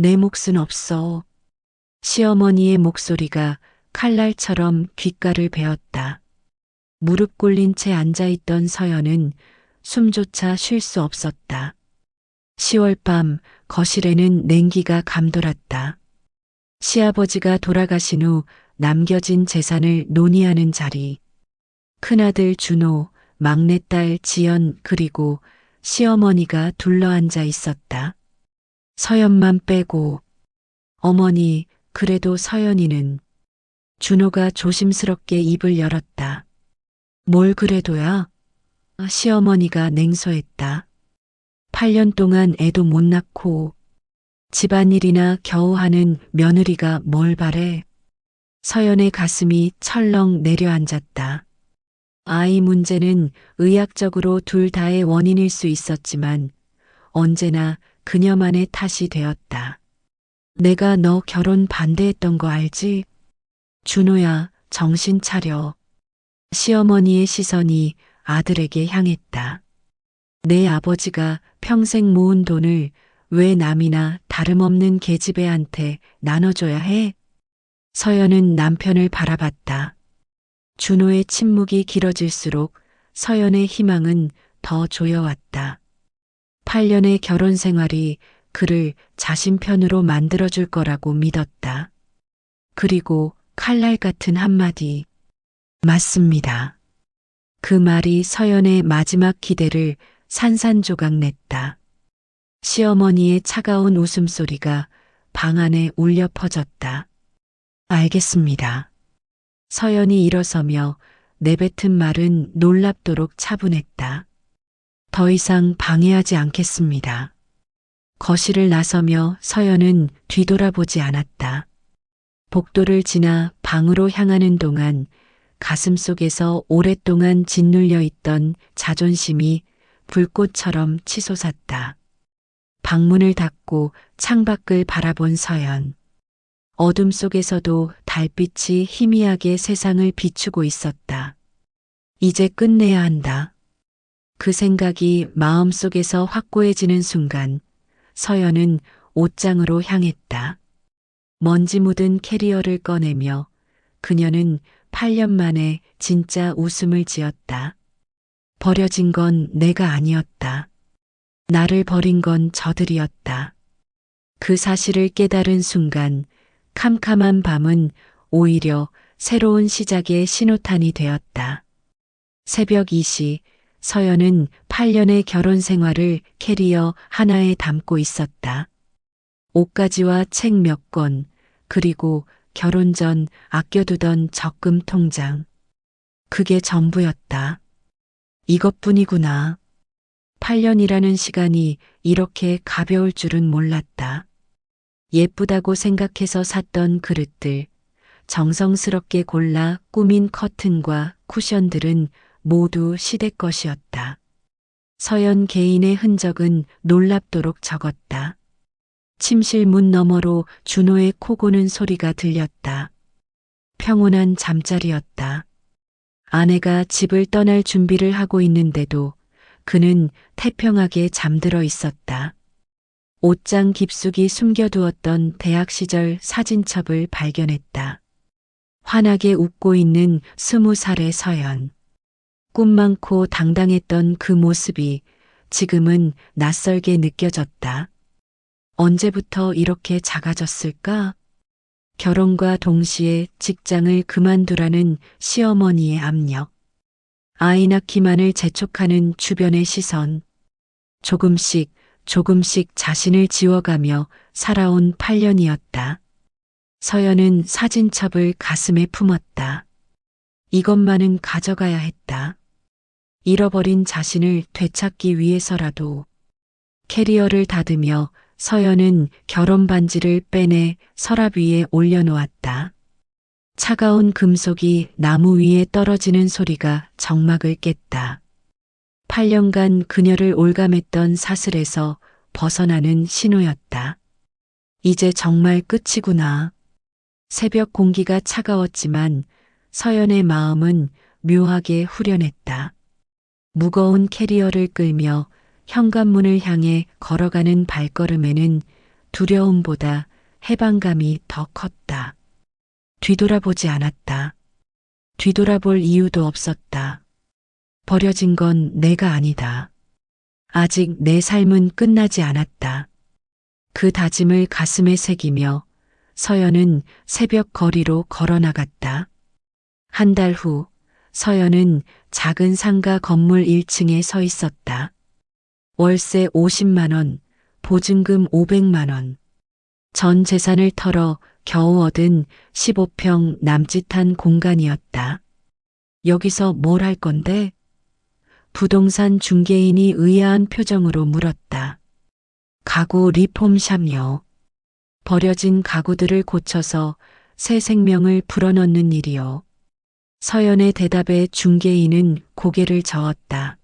내 몫은 없어. 시어머니의 목소리가 칼날처럼 귓가를 베었다. 무릎 꿇린 채 앉아있던 서연은 숨조차 쉴 수 없었다. 10월 밤 거실에는 냉기가 감돌았다. 시아버지가 돌아가신 후 남겨진 재산을 논의하는 자리. 큰아들 준호, 막내딸 지연 그리고 시어머니가 둘러앉아 있었다. 서연만 빼고. 어머니, 그래도 서연이는. 준호가 조심스럽게 입을 열었다. 뭘 그래도야? 시어머니가 냉소했다. 8년 동안 애도 못 낳고 집안일이나 겨우 하는 며느리가 뭘 바래. 서연의 가슴이 철렁 내려앉았다. 아이 문제는 의학적으로 둘 다의 원인일 수 있었지만 언제나 그녀만의 탓이 되었다. 내가 너 결혼 반대했던 거 알지? 준호야, 정신 차려. 시어머니의 시선이 아들에게 향했다. 내 아버지가 평생 모은 돈을 왜 남이나 다름없는 계집애한테 나눠줘야 해? 서연은 남편을 바라봤다. 준호의 침묵이 길어질수록 서연의 희망은 더 조여왔다. 8년의 결혼 생활이 그를 자신 편으로 만들어줄 거라고 믿었다. 그리고 칼날 같은 한마디. 맞습니다. 그 말이 서연의 마지막 기대를 산산조각 냈다. 시어머니의 차가운 웃음소리가 방 안에 울려 퍼졌다. 알겠습니다. 서연이 일어서며 내뱉은 말은 놀랍도록 차분했다. 더 이상 방해하지 않겠습니다. 거실을 나서며 서연은 뒤돌아보지 않았다. 복도를 지나 방으로 향하는 동안 가슴속에서 오랫동안 짓눌려 있던 자존심이 불꽃처럼 치솟았다. 방문을 닫고 창밖을 바라본 서연. 어둠 속에서도 달빛이 희미하게 세상을 비추고 있었다. 이제 끝내야 한다. 그 생각이 마음속에서 확고해지는 순간 서연은 옷장으로 향했다. 먼지 묻은 캐리어를 꺼내며 그녀는 8년 만에 진짜 웃음을 지었다. 버려진 건 내가 아니었다. 나를 버린 건 저들이었다. 그 사실을 깨달은 순간 캄캄한 밤은 오히려 새로운 시작의 신호탄이 되었다. 새벽 2시 서연은 8년의 결혼 생활을 캐리어 하나에 담고 있었다. 옷가지와 책 몇 권, 그리고 결혼 전 아껴두던 적금 통장. 그게 전부였다. 이것뿐이구나. 8년이라는 시간이 이렇게 가벼울 줄은 몰랐다. 예쁘다고 생각해서 샀던 그릇들, 정성스럽게 골라 꾸민 커튼과 쿠션들은 모두 시댁 것이었다. 서연 개인의 흔적은 놀랍도록 적었다. 침실 문 너머로 준호의 코 고는 소리가 들렸다. 평온한 잠자리였다. 아내가 집을 떠날 준비를 하고 있는데도 그는 태평하게 잠들어 있었다. 옷장 깊숙이 숨겨두었던 대학 시절 사진첩을 발견했다. 환하게 웃고 있는 20살의 서연. 꿈 많고 당당했던 그 모습이 지금은 낯설게 느껴졌다. 언제부터 이렇게 작아졌을까? 결혼과 동시에 직장을 그만두라는 시어머니의 압력. 아이 낳기만을 재촉하는 주변의 시선. 조금씩 자신을 지워가며 살아온 8년이었다. 서연은 사진첩을 가슴에 품었다. 이것만은 가져가야 했다. 잃어버린 자신을 되찾기 위해서라도. 캐리어를 닫으며 서연은 결혼 반지를 빼내 서랍 위에 올려놓았다. 차가운 금속이 나무 위에 떨어지는 소리가 정막을 깼다. 8년간 그녀를 올감했던 사슬에서 벗어나는 신호였다. 이제 정말 끝이구나. 새벽 공기가 차가웠지만 서연의 마음은 묘하게 후련했다. 무거운 캐리어를 끌며 현관문을 향해 걸어가는 발걸음에는 두려움보다 해방감이 더 컸다. 뒤돌아보지 않았다. 뒤돌아볼 이유도 없었다. 버려진 건 내가 아니다. 아직 내 삶은 끝나지 않았다. 그 다짐을 가슴에 새기며 서연은 새벽 거리로 걸어 나갔다. 한 달 후 서연은 작은 상가 건물 1층에 서 있었다. 월세 50만 원, 보증금 500만 원. 전 재산을 털어 겨우 얻은 15평 남짓한 공간이었다. 여기서 뭘 할 건데? 부동산 중개인이 의아한 표정으로 물었다. 가구 리폼샵요. 버려진 가구들을 고쳐서 새 생명을 불어넣는 일이요. 서연의 대답에 중개인은 고개를 저었다.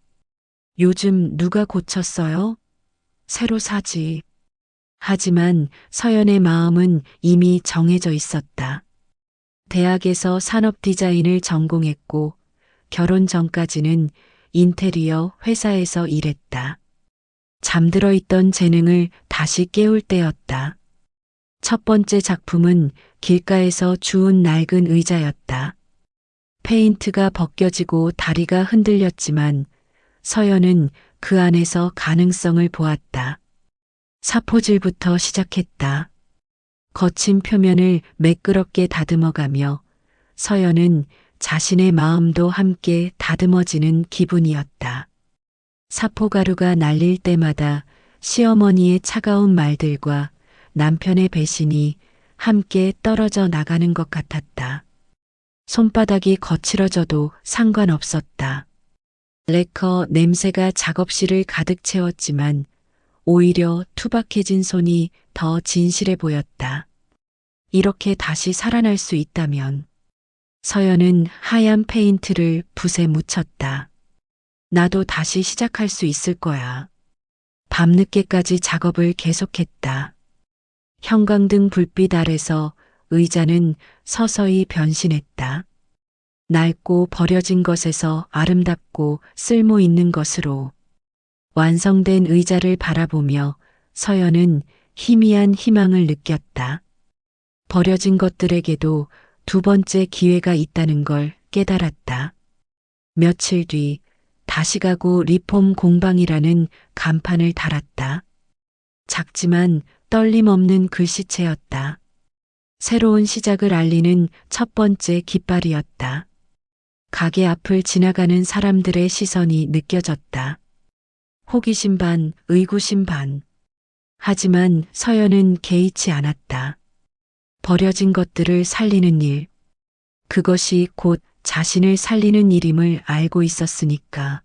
요즘 누가 고쳤어요? 새로 사지. 하지만 서연의 마음은 이미 정해져 있었다. 대학에서 산업 디자인을 전공했고 결혼 전까지는 인테리어 회사에서 일했다. 잠들어 있던 재능을 다시 깨울 때였다. 첫 번째 작품은 길가에서 주운 낡은 의자였다. 페인트가 벗겨지고 다리가 흔들렸지만 서연은 그 안에서 가능성을 보았다. 사포질부터 시작했다. 거친 표면을 매끄럽게 다듬어가며 서연은 자신의 마음도 함께 다듬어지는 기분이었다. 사포가루가 날릴 때마다 시어머니의 차가운 말들과 남편의 배신이 함께 떨어져 나가는 것 같았다. 손바닥이 거칠어져도 상관없었다. 레커 냄새가 작업실을 가득 채웠지만 오히려 투박해진 손이 더 진실해 보였다. 이렇게 다시 살아날 수 있다면 서연은 하얀 페인트를 붓에 묻혔다. 나도 다시 시작할 수 있을 거야. 밤늦게까지 작업을 계속했다. 형광등 불빛 아래서 의자는 서서히 변신했다. 낡고 버려진 것에서 아름답고 쓸모 있는 것으로 완성된 의자를 바라보며 서연은 희미한 희망을 느꼈다. 버려진 것들에게도 두 번째 기회가 있다는 걸 깨달았다. 며칠 뒤 다시 가구 리폼 공방이라는 간판을 달았다. 작지만 떨림 없는 글씨체였다. 새로운 시작을 알리는 첫 번째 깃발이었다. 가게 앞을 지나가는 사람들의 시선이 느껴졌다. 호기심 반, 의구심 반. 하지만 서연은 개의치 않았다. 버려진 것들을 살리는 일. 그것이 곧 자신을 살리는 일임을 알고 있었으니까.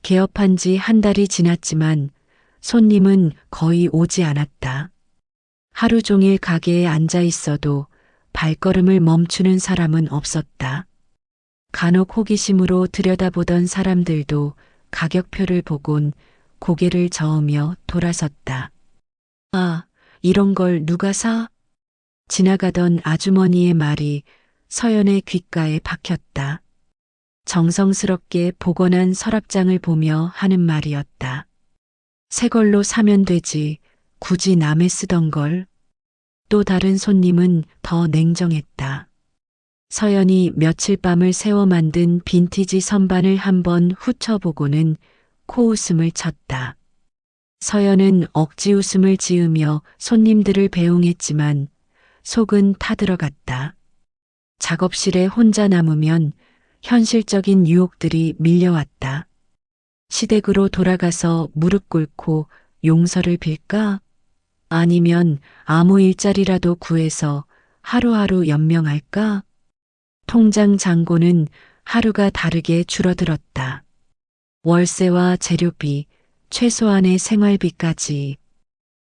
개업한 지 한 달이 지났지만 손님은 거의 오지 않았다. 하루 종일 가게에 앉아 있어도 발걸음을 멈추는 사람은 없었다. 간혹 호기심으로 들여다보던 사람들도 가격표를 보곤 고개를 저으며 돌아섰다. 아, 이런 걸 누가 사? 지나가던 아주머니의 말이 서연의 귓가에 박혔다. 정성스럽게 복원한 서랍장을 보며 하는 말이었다. 새 걸로 사면 되지, 굳이 남의 쓰던 걸. 또 다른 손님은 더 냉정했다. 서연이 며칠 밤을 새워 만든 빈티지 선반을 한번 훑어보고는 코웃음을 쳤다. 서연은 억지 웃음을 지으며 손님들을 배웅했지만 속은 타들어갔다. 작업실에 혼자 남으면 현실적인 유혹들이 밀려왔다. 시댁으로 돌아가서 무릎 꿇고 용서를 빌까? 아니면 아무 일자리라도 구해서 하루하루 연명할까? 통장 잔고는 하루가 다르게 줄어들었다. 월세와 재료비, 최소한의 생활비까지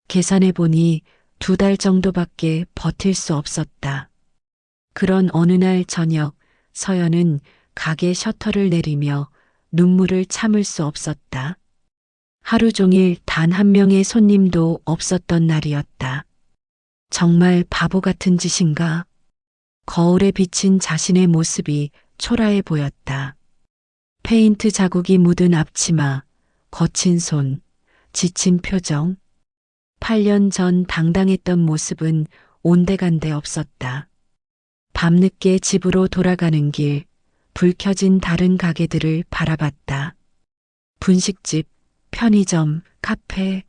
계산해보니 2달 정도밖에 버틸 수 없었다. 그런 어느 날 저녁 서연은 가게 셔터를 내리며 눈물을 참을 수 없었다. 하루 종일 단 한 명의 손님도 없었던 날이었다. 정말 바보 같은 짓인가? 거울에 비친 자신의 모습이 초라해 보였다. 페인트 자국이 묻은 앞치마, 거친 손, 지친 표정. 8년 전 당당했던 모습은 온데간데 없었다. 밤늦게 집으로 돌아가는 길, 불 켜진 다른 가게들을 바라봤다. 분식집, 편의점, 카페,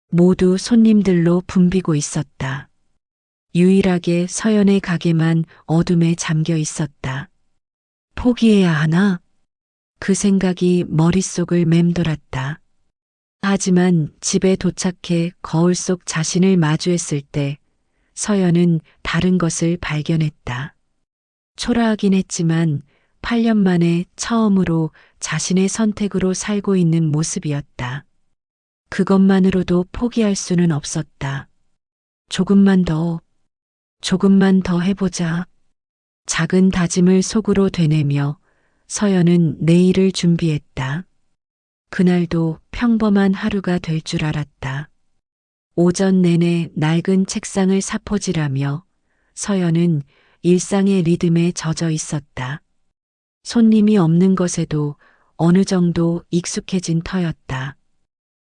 모두 손님들로 붐비고 있었다. 유일하게 서연의 가게만 어둠에 잠겨 있었다. 포기해야 하나? 그 생각이 머릿속을 맴돌았다. 하지만 집에 도착해 거울 속 자신을 마주했을 때 서연은 다른 것을 발견했다. 초라하긴 했지만 8년 만에 처음으로 자신의 선택으로 살고 있는 모습이었다. 그것만으로도 포기할 수는 없었다. 조금만 더 해보자. 작은 다짐을 속으로 되뇌며 서연은 내일을 준비했다. 그날도 평범한 하루가 될 줄 알았다. 오전 내내 낡은 책상을 사포질하며 서연은 일상의 리듬에 젖어 있었다. 손님이 없는 것에도 어느 정도 익숙해진 터였다.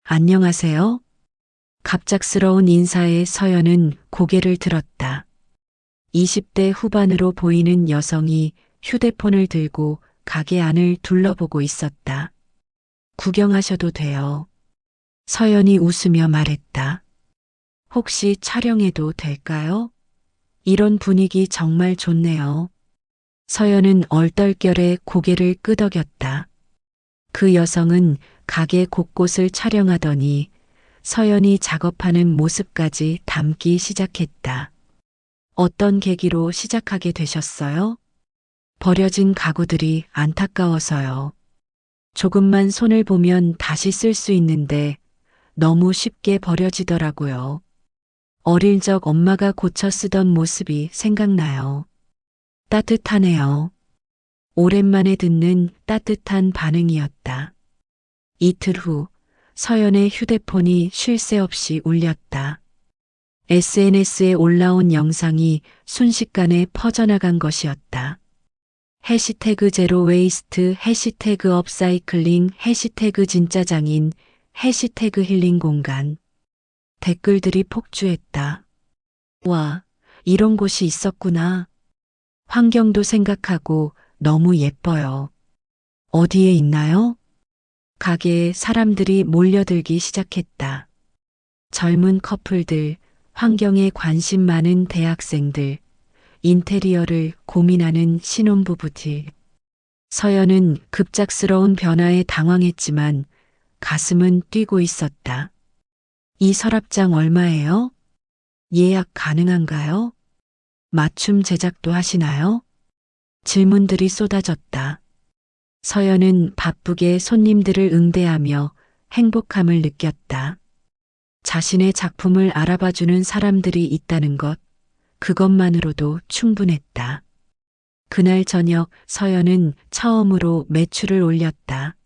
안녕하세요? 갑작스러운 인사에 서연은 고개를 들었다. 20대 후반으로 보이는 여성이 휴대폰을 들고 가게 안을 둘러보고 있었다. 구경하셔도 돼요. 서연이 웃으며 말했다. 혹시 촬영해도 될까요? 이런 분위기 정말 좋네요. 서연은 얼떨결에 고개를 끄덕였다. 그 여성은 가게 곳곳을 촬영하더니 서연이 작업하는 모습까지 담기 시작했다. 어떤 계기로 시작하게 되셨어요? 버려진 가구들이 안타까워서요. 조금만 손을 보면 다시 쓸 수 있는데 너무 쉽게 버려지더라고요. 어릴 적 엄마가 고쳐 쓰던 모습이 생각나요. 따뜻하네요. 오랜만에 듣는 따뜻한 반응이었다. 이틀 후 서연의 휴대폰이 쉴 새 없이 울렸다. SNS에 올라온 영상이 순식간에 퍼져나간 것이었다. 해시태그 제로 웨이스트, 해시태그 업사이클링, 해시태그 진짜 장인, 해시태그 힐링 공간. 댓글들이 폭주했다. 와, 이런 곳이 있었구나. 환경도 생각하고 너무 예뻐요. 어디에 있나요? 가게에 사람들이 몰려들기 시작했다. 젊은 커플들, 환경에 관심 많은 대학생들, 인테리어를 고민하는 신혼부부들. 서연은 급작스러운 변화에 당황했지만 가슴은 뛰고 있었다. 이 서랍장 얼마예요? 예약 가능한가요? 맞춤 제작도 하시나요? 질문들이 쏟아졌다. 서연은 바쁘게 손님들을 응대하며 행복함을 느꼈다. 자신의 작품을 알아봐주는 사람들이 있다는 것, 그것만으로도 충분했다. 그날 저녁 서연은 처음으로 매출을 올렸다.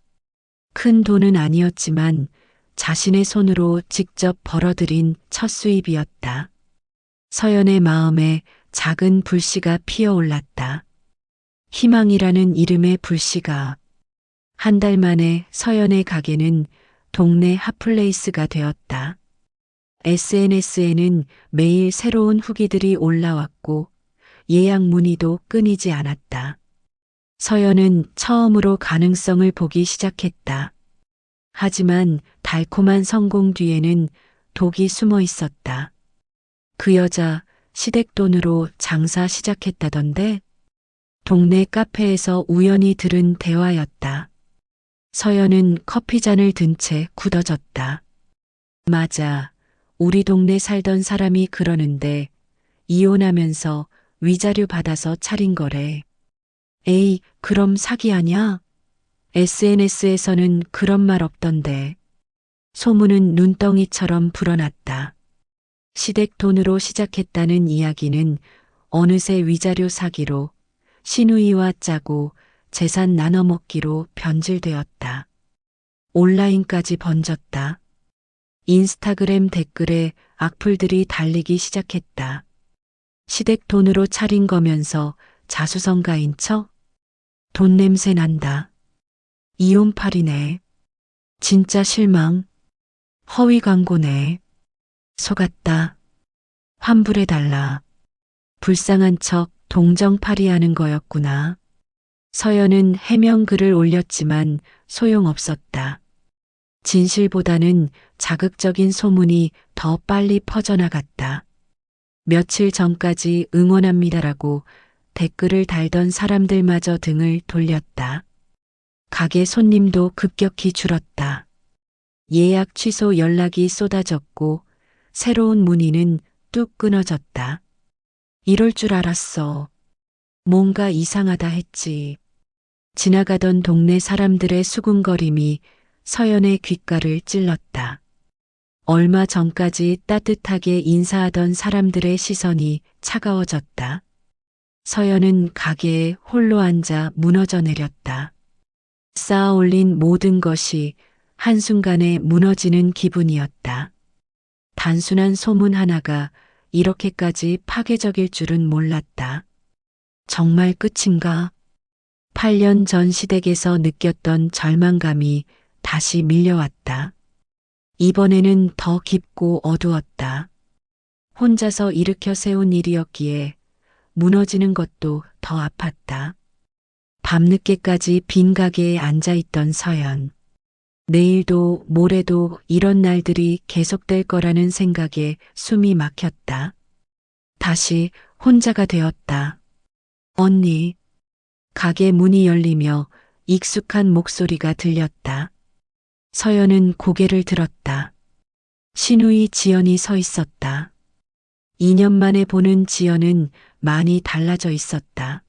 큰 돈은 아니었지만 자신의 손으로 직접 벌어들인 첫 수입이었다. 서연의 마음에 작은 불씨가 피어올랐다. 희망이라는 이름의 불씨가. 한 달 만에 서연의 가게는 동네 핫플레이스가 되었다. SNS에는 매일 새로운 후기들이 올라왔고 예약 문의도 끊이지 않았다. 서연은 처음으로 가능성을 보기 시작했다. 하지만 달콤한 성공 뒤에는 독이 숨어 있었다. 그 여자 시댁돈으로 장사 시작했다던데? 동네 카페에서 우연히 들은 대화였다. 서연은 커피잔을 든 채 굳어졌다. 맞아. 우리 동네 살던 사람이 그러는데 이혼하면서 위자료 받아서 차린 거래. 에이, 그럼 사기 아냐? SNS에서는 그런 말 없던데. 소문은 눈덩이처럼 불어났다. 시댁 돈으로 시작했다는 이야기는 어느새 위자료 사기로, 시누이와 짜고 재산 나눠 먹기로 변질되었다. 온라인까지 번졌다. 인스타그램 댓글에 악플들이 달리기 시작했다. 시댁 돈으로 차린 거면서 자수성가인 척? 돈 냄새 난다. 이혼팔이네. 진짜 실망. 허위 광고네. 속았다. 환불해달라. 불쌍한 척 동정파리하는 거였구나. 서연은 해명글을 올렸지만 소용없었다. 진실보다는 자극적인 소문이 더 빨리 퍼져나갔다. 며칠 전까지 응원합니다라고 댓글을 달던 사람들마저 등을 돌렸다. 가게 손님도 급격히 줄었다. 예약 취소 연락이 쏟아졌고 새로운 문의는 뚝 끊어졌다. 이럴 줄 알았어. 뭔가 이상하다 했지. 지나가던 동네 사람들의 수군거림이 서연의 귓가를 찔렀다. 얼마 전까지 따뜻하게 인사하던 사람들의 시선이 차가워졌다. 서연은 가게에 홀로 앉아 무너져 내렸다. 쌓아 올린 모든 것이 한순간에 무너지는 기분이었다. 단순한 소문 하나가 이렇게까지 파괴적일 줄은 몰랐다. 정말 끝인가? 8년 전 시댁에서 느꼈던 절망감이 다시 밀려왔다. 이번에는 더 깊고 어두웠다. 혼자서 일으켜 세운 일이었기에 무너지는 것도 더 아팠다. 밤늦게까지 빈 가게에 앉아있던 서연. 내일도 모레도 이런 날들이 계속될 거라는 생각에 숨이 막혔다. 다시 혼자가 되었다. 언니. 가게 문이 열리며 익숙한 목소리가 들렸다. 서연은 고개를 들었다. 신우이 지연이 서 있었다. 2년 만에 보는 지연은 많이 달라져 있었다.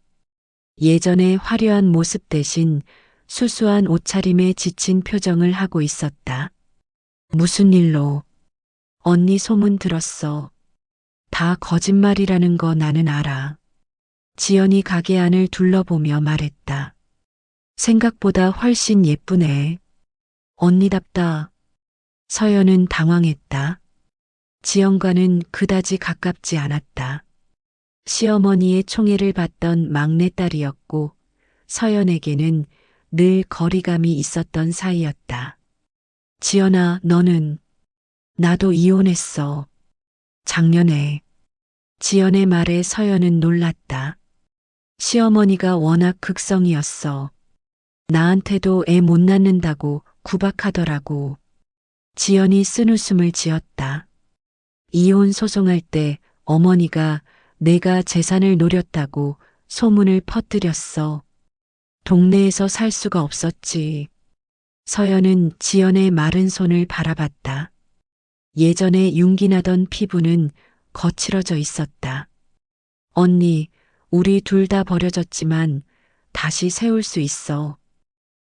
예전의 화려한 모습 대신 수수한 옷차림에 지친 표정을 하고 있었다. 무슨 일로? 언니 소문 들었어. 다 거짓말이라는 거 나는 알아. 지연이 가게 안을 둘러보며 말했다. 생각보다 훨씬 예쁘네. 언니답다. 서연은 당황했다. 지연과는 그다지 가깝지 않았다. 시어머니의 총애를 받던 막내딸이었고 서연에게는 늘 거리감이 있었던 사이였다. 지연아, 너는? 나도 이혼했어. 작년에. 지연의 말에 서연은 놀랐다. 시어머니가 워낙 극성이었어. 나한테도 애 못 낳는다고 구박하더라고. 지연이 쓴웃음을 지었다. 이혼 소송할 때 어머니가 내가 재산을 노렸다고 소문을 퍼뜨렸어. 동네에서 살 수가 없었지. 서연은 지연의 마른 손을 바라봤다. 예전에 윤기나던 피부는 거칠어져 있었다. 언니, 우리 둘 다 버려졌지만 다시 세울 수 있어.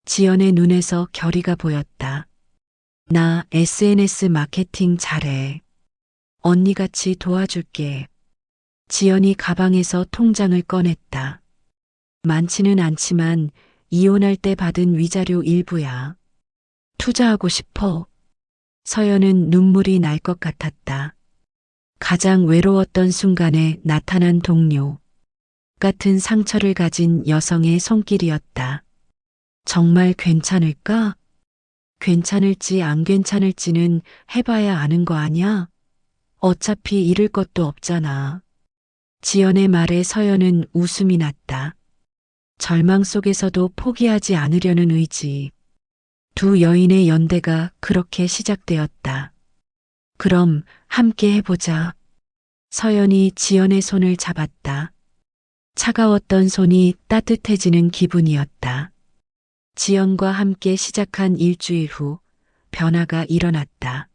지연의 눈에서 결의가 보였다. 나 SNS 마케팅 잘해. 언니같이 도와줄게. 지연이 가방에서 통장을 꺼냈다. 많지는 않지만 이혼할 때 받은 위자료 일부야. 투자하고 싶어. 서연은 눈물이 날 것 같았다. 가장 외로웠던 순간에 나타난 동료. 같은 상처를 가진 여성의 손길이었다. 정말 괜찮을까? 괜찮을지 안 괜찮을지는 해봐야 아는 거 아냐? 어차피 잃을 것도 없잖아. 지연의 말에 서연은 웃음이 났다. 절망 속에서도 포기하지 않으려는 의지. 두 여인의 연대가 그렇게 시작되었다. 그럼 함께 해보자. 서연이 지연의 손을 잡았다. 차가웠던 손이 따뜻해지는 기분이었다. 지연과 함께 시작한 일주일 후 변화가 일어났다.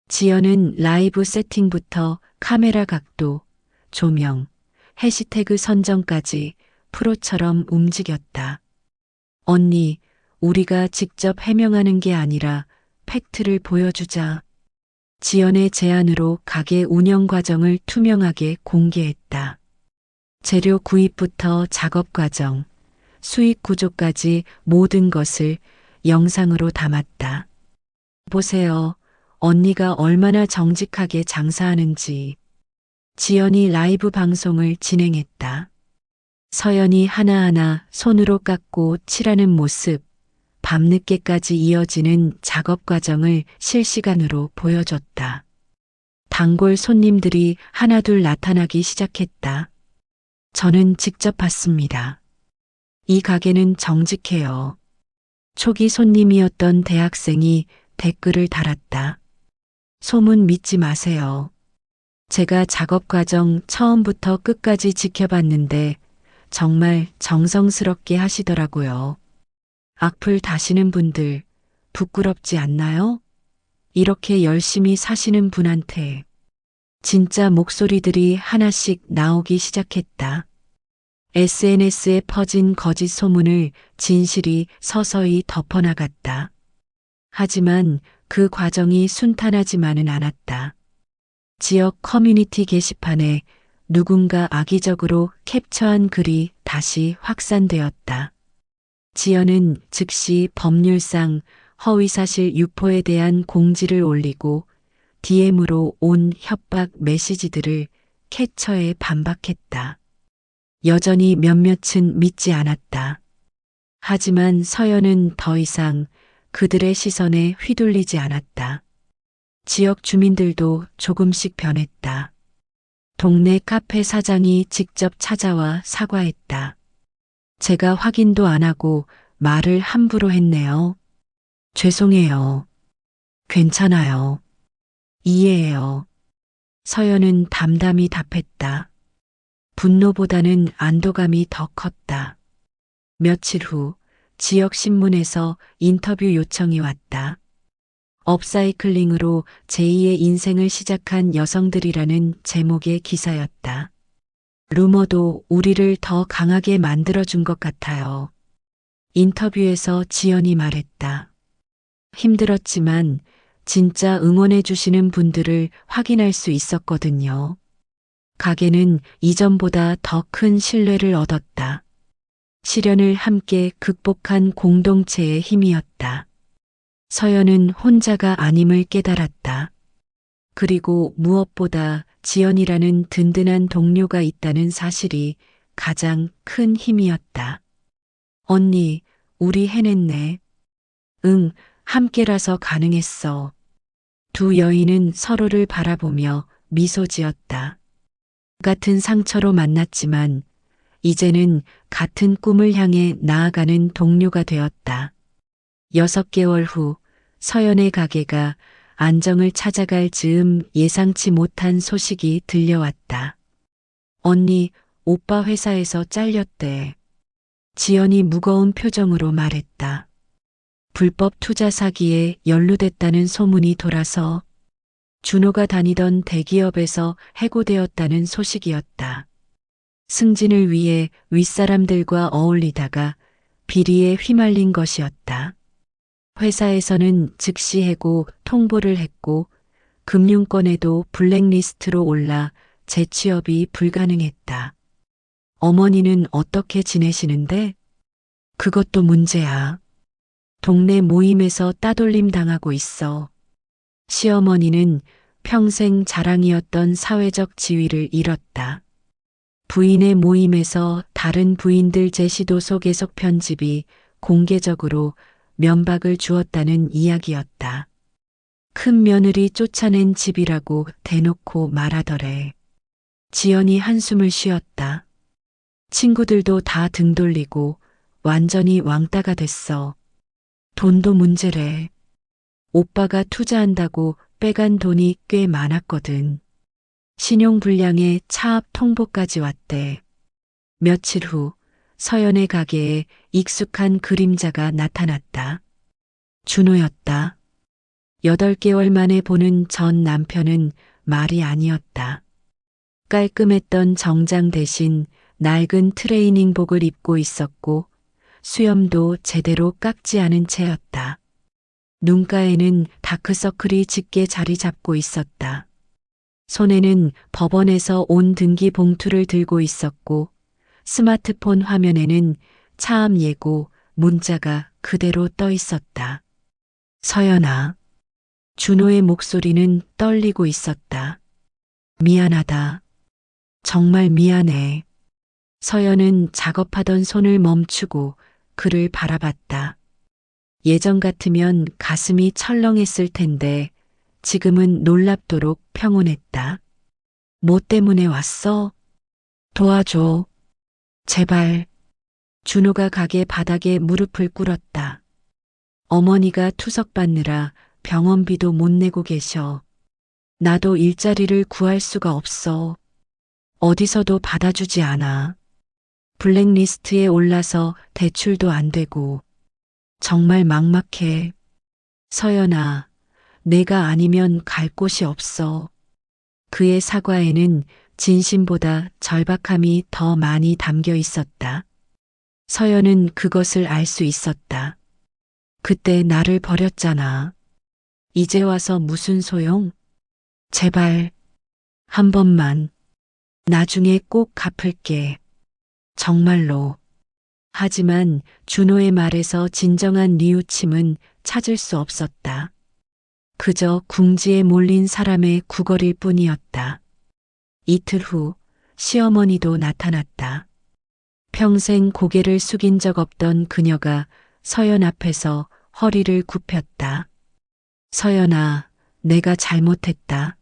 지연은 라이브 세팅부터 카메라 각도, 조명, 해시태그 선정까지 프로처럼 움직였다. 언니, 우리가 직접 해명하는 게 아니라 팩트를 보여주자. 지연의 제안으로 가게 운영 과정을 투명하게 공개했다. 재료 구입부터 작업 과정, 수익 구조까지 모든 것을 영상으로 담았다. 보세요. 언니가 얼마나 정직하게 장사하는지. 지연이 라이브 방송을 진행했다. 서연이 하나하나 손으로 깎고 칠하는 모습, 밤늦게까지 이어지는 작업 과정을 실시간으로 보여줬다. 단골 손님들이 하나둘 나타나기 시작했다. 저는 직접 봤습니다. 이 가게는 정직해요. 초기 손님이었던 대학생이 댓글을 달았다. 소문 믿지 마세요. 제가 작업 과정 처음부터 끝까지 지켜봤는데 정말 정성스럽게 하시더라고요. 악플 다시는 분들 부끄럽지 않나요? 이렇게 열심히 사시는 분한테 진짜 목소리들이 하나씩 나오기 시작했다. SNS에 퍼진 거짓 소문을 진실이 서서히 덮어나갔다. 하지만 그 과정이 순탄하지만은 않았다. 지역 커뮤니티 게시판에 누군가 악의적으로 캡처한 글이 다시 확산되었다. 지연은 즉시 법률상 허위사실 유포에 대한 공지를 올리고 DM으로 온 협박 메시지들을 캡처해 반박했다. 여전히 몇몇은 믿지 않았다. 하지만 서연은 더 이상 그들의 시선에 휘둘리지 않았다. 지역 주민들도 조금씩 변했다. 동네 카페 사장이 직접 찾아와 사과했다. 제가 확인도 안 하고 말을 함부로 했네요. 죄송해요. 괜찮아요. 이해해요. 서연은 담담히 답했다. 분노보다는 안도감이 더 컸다. 며칠 후 지역 신문에서 인터뷰 요청이 왔다. 업사이클링으로 제2의 인생을 시작한 여성들이라는 제목의 기사였다. 루머도 우리를 더 강하게 만들어준 것 같아요. 인터뷰에서 지연이 말했다. 힘들었지만 진짜 응원해주시는 분들을 확인할 수 있었거든요. 가게는 이전보다 더 큰 신뢰를 얻었다. 시련을 함께 극복한 공동체의 힘이었다. 서연은 혼자가 아님을 깨달았다. 그리고 무엇보다 지연이라는 든든한 동료가 있다는 사실이 가장 큰 힘이었다. 언니, 우리 해냈네. 응, 함께라서 가능했어. 두 여인은 서로를 바라보며 미소 지었다. 같은 상처로 만났지만 이제는 같은 꿈을 향해 나아가는 동료가 되었다. 6개월 후 서연의 가게가 안정을 찾아갈 즈음 예상치 못한 소식이 들려왔다. 언니, 오빠 회사에서 잘렸대. 지연이 무거운 표정으로 말했다. 불법 투자 사기에 연루됐다는 소문이 돌아서 준호가 다니던 대기업에서 해고되었다는 소식이었다. 승진을 위해 윗사람들과 어울리다가 비리에 휘말린 것이었다. 회사에서는 즉시 해고 통보를 했고 금융권에도 블랙리스트로 올라 재취업이 불가능했다. 어머니는 어떻게 지내시는데? 그것도 문제야. 동네 모임에서 따돌림 당하고 있어. 시어머니는 평생 자랑이었던 사회적 지위를 잃었다. 부인의 모임에서 다른 부인들 제시도서 계속 편집이 공개적으로 면박을 주었다는 이야기였다. 큰 며느리 쫓아낸 집이라고 대놓고 말하더래. 지연이 한숨을 쉬었다. 친구들도 다 등 돌리고 완전히 왕따가 됐어. 돈도 문제래. 오빠가 투자한다고 빼간 돈이 꽤 많았거든. 신용불량에 차압 통보까지 왔대. 며칠 후 서연의 가게에 익숙한 그림자가 나타났다. 준호였다. 8개월 만에 보는 전 남편은 말이 아니었다. 깔끔했던 정장 대신 낡은 트레이닝복을 입고 있었고 수염도 제대로 깎지 않은 채였다. 눈가에는 다크서클이 짙게 자리 잡고 있었다. 손에는 법원에서 온 등기 봉투를 들고 있었고 스마트폰 화면에는 차암 예고 문자가 그대로 떠 있었다. 서연아. 준호의 목소리는 떨리고 있었다. 미안하다. 정말 미안해. 서연은 작업하던 손을 멈추고 그를 바라봤다. 예전 같으면 가슴이 철렁했을 텐데 지금은 놀랍도록 평온했다. 뭐 때문에 왔어? 도와줘. 제발. 준호가 가게 바닥에 무릎을 꿇었다. 어머니가 투석받느라 병원비도 못 내고 계셔. 나도 일자리를 구할 수가 없어. 어디서도 받아주지 않아. 블랙리스트에 올라서 대출도 안 되고. 정말 막막해. 서연아, 내가 아니면 갈 곳이 없어. 그의 사과에는 진심보다 절박함이 더 많이 담겨 있었다. 서연은 그것을 알 수 있었다. 그때 나를 버렸잖아. 이제 와서 무슨 소용? 제발, 한 번만. 나중에 꼭 갚을게. 정말로. 하지만 준호의 말에서 진정한 뉘우침은 찾을 수 없었다. 그저 궁지에 몰린 사람의 구걸일 뿐이었다. 이틀 후 시어머니도 나타났다. 평생 고개를 숙인 적 없던 그녀가 서연 앞에서 허리를 굽혔다. 서연아, 내가 잘못했다.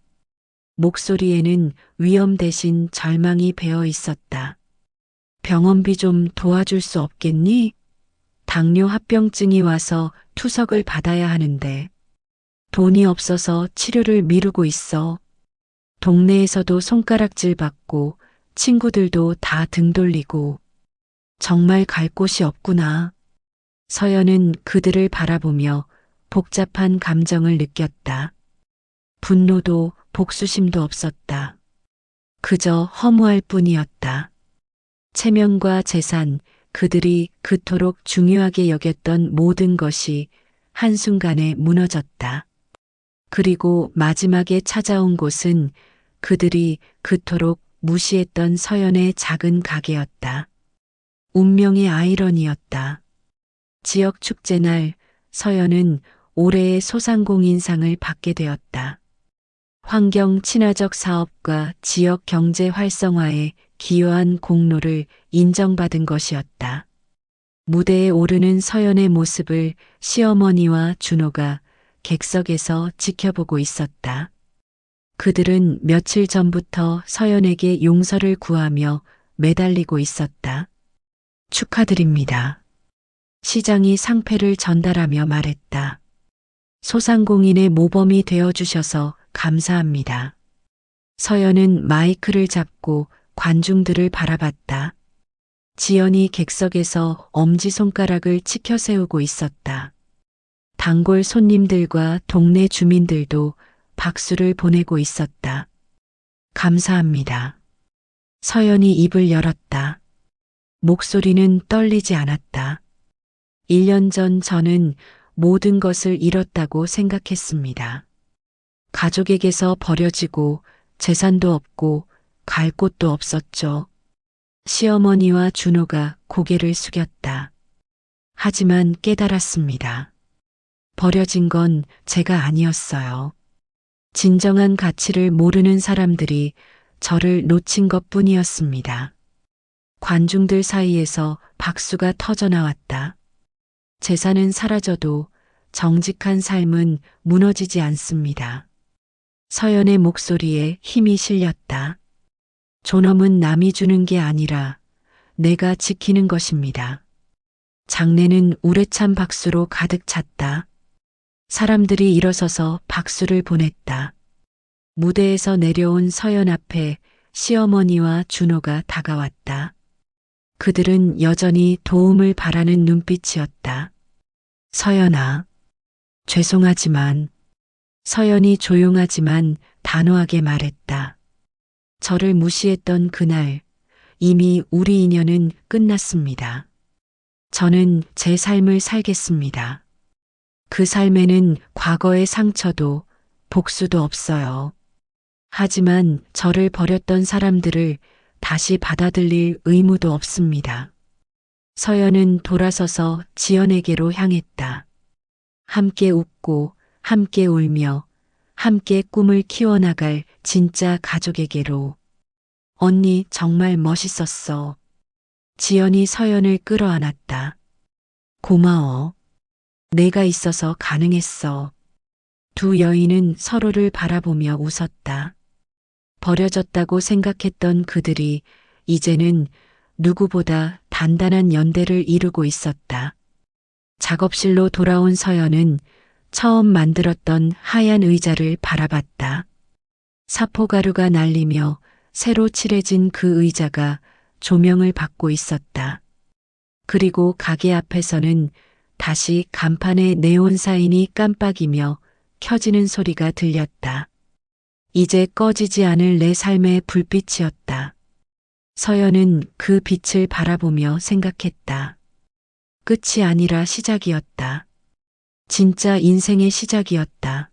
목소리에는 위험 대신 절망이 배어 있었다. 병원비 좀 도와줄 수 없겠니? 당뇨 합병증이 와서 투석을 받아야 하는데 돈이 없어서 치료를 미루고 있어. 동네에서도 손가락질 받고 친구들도 다 등 돌리고 정말 갈 곳이 없구나. 서연은 그들을 바라보며 복잡한 감정을 느꼈다. 분노도 복수심도 없었다. 그저 허무할 뿐이었다. 체면과 재산, 그들이 그토록 중요하게 여겼던 모든 것이 한순간에 무너졌다. 그리고 마지막에 찾아온 곳은 그들이 그토록 무시했던 서연의 작은 가게였다. 운명의 아이러니였다. 지역 축제날 서연은 올해의 소상공인상을 받게 되었다. 환경 친화적 사업과 지역 경제 활성화에 기여한 공로를 인정받은 것이었다. 무대에 오르는 서연의 모습을 시어머니와 준호가 객석에서 지켜보고 있었다. 그들은 며칠 전부터 서연에게 용서를 구하며 매달리고 있었다. 축하드립니다. 시장이 상패를 전달하며 말했다. 소상공인의 모범이 되어주셔서 감사합니다. 서연은 마이크를 잡고 관중들을 바라봤다. 지연이 객석에서 엄지손가락을 치켜 세우고 있었다. 단골 손님들과 동네 주민들도 박수를 보내고 있었다. 감사합니다. 서연이 입을 열었다. 목소리는 떨리지 않았다. 1년 전 저는 모든 것을 잃었다고 생각했습니다. 가족에게서 버려지고 재산도 없고 갈 곳도 없었죠. 시어머니와 준호가 고개를 숙였다. 하지만 깨달았습니다. 버려진 건 제가 아니었어요. 진정한 가치를 모르는 사람들이 저를 놓친 것뿐이었습니다. 관중들 사이에서 박수가 터져나왔다. 재산은 사라져도 정직한 삶은 무너지지 않습니다. 서연의 목소리에 힘이 실렸다. 존엄은 남이 주는 게 아니라 내가 지키는 것입니다. 장례는 우레찬 박수로 가득 찼다. 사람들이 일어서서 박수를 보냈다. 무대에서 내려온 서연 앞에 시어머니와 준호가 다가왔다. 그들은 여전히 도움을 바라는 눈빛이었다. 서연아, 죄송하지만, 서연이 조용하지만 단호하게 말했다. 저를 무시했던 그날, 이미 우리 인연은 끝났습니다. 저는 제 삶을 살겠습니다. 그 삶에는 과거의 상처도 복수도 없어요. 하지만 저를 버렸던 사람들을 다시 받아들일 의무도 없습니다. 서연은 돌아서서 지연에게로 향했다. 함께 웃고 함께 울며 함께 꿈을 키워나갈 진짜 가족에게로. 언니 정말 멋있었어. 지연이 서연을 끌어안았다. 고마워. 내가 있어서 가능했어. 두 여인은 서로를 바라보며 웃었다. 버려졌다고 생각했던 그들이 이제는 누구보다 단단한 연대를 이루고 있었다. 작업실로 돌아온 서연은 처음 만들었던 하얀 의자를 바라봤다. 사포가루가 날리며 새로 칠해진 그 의자가 조명을 받고 있었다. 그리고 가게 앞에서는 다시 간판에 네온 사인이 깜빡이며 켜지는 소리가 들렸다. 이제 꺼지지 않을 내 삶의 불빛이었다. 서연은 그 빛을 바라보며 생각했다. 끝이 아니라 시작이었다. 진짜 인생의 시작이었다.